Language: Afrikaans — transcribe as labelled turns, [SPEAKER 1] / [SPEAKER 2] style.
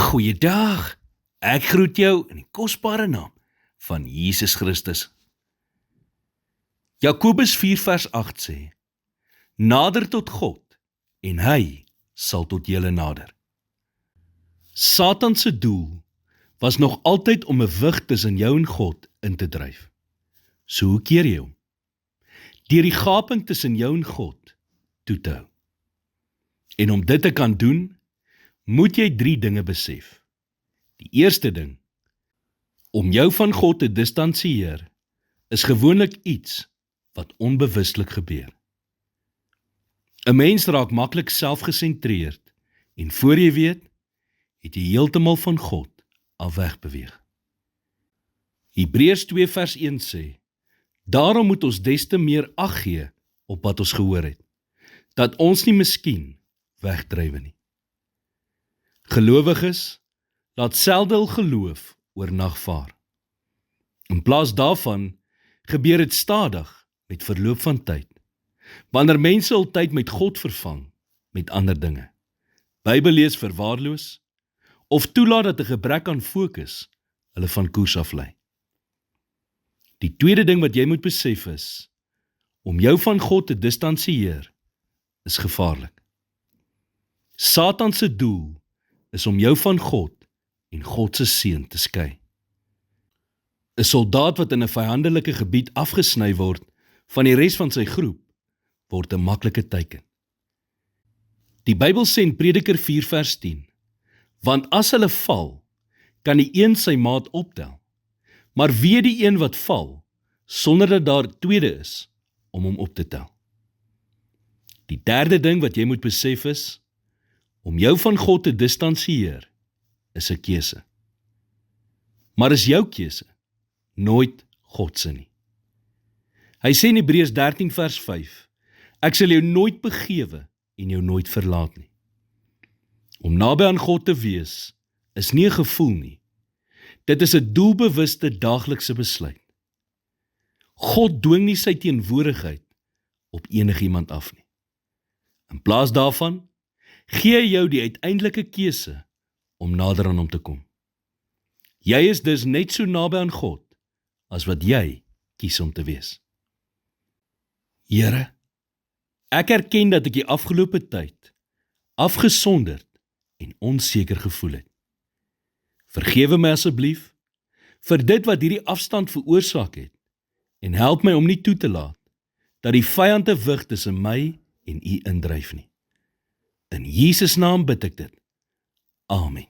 [SPEAKER 1] Goeiedag, ek groet jou in die kosbare naam van Jesus Christus. Jakobus 4 vers 8 sê, nader tot God en hy sal tot julle nader. Satan se doel was nog altyd om 'n wig tussen jou en God in te dryf. So hoe keer jy hom? Deur die gaping tussen jou en God toe te hou. En om dit te kan doen, moet jy 3 dinge besef. Die eerste ding, om jou van God te distansieer, is gewoonlik iets wat onbewustelik gebeur. 'n Mens raak maklik selfgesentreerd en voor jy weet, het jy heeltemal van God af wegbeweeg. Hebreërs 2 vers 1 sê, daarom moet ons des te meer ag gee op wat ons gehoor het, dat ons nie miskien wegdrywe nie. Gelowiges laat selde hul geloof oornag vaar. In plaas daarvan gebeur dit stadig met verloop van tyd, wanneer mense hul tyd met God vervang met ander dinge, Bybellees verwaarloos, of toelaat dat 'n gebrek aan fokus hulle van koers aflei. Die tweede ding wat jy moet besef is, om jou van God te distansieer, is gevaarlik. Satan se doel is om jou van God en God se seën te skei. 'n Soldaat wat in 'n vyandelike gebied afgesny word van die res van sy groep, word 'n maklike teiken. Die Bybel sê in Prediker 4 vers 10, want as hulle val, kan die een sy maat optel, maar wee die een wat val, sonder dat daar tweede is om hom op te tel. Die derde ding wat jy moet besef is, om jou van God te distansieer, is 'n keuse. Maar is jou keuse, nooit God se nie. Hy sê in Hebreërs 13 vers 5, ek sal jou nooit begewe en jou nooit verlaat nie. Om naby aan God te wees, is nie 'n gevoel nie. Dit is 'n doelbewuste daaglikse besluit. God dwing nie sy teenwoordigheid op enigiemand af nie. In plaas daarvan, gee hy jou die uiteindelike keuse om nader aan hom te kom. Jy is dus net so naby aan God as wat jy kies om te wees. Here, ek erken dat ek die afgelope tyd afgesonderd en onseker gevoel het. Vergewe my asseblief vir dit wat hierdie afstand veroorsaak het en help my om nie toe te laat dat die vyand 'n wig tussen my en U indryf nie. In Jesus naam bid ek dit. Amen.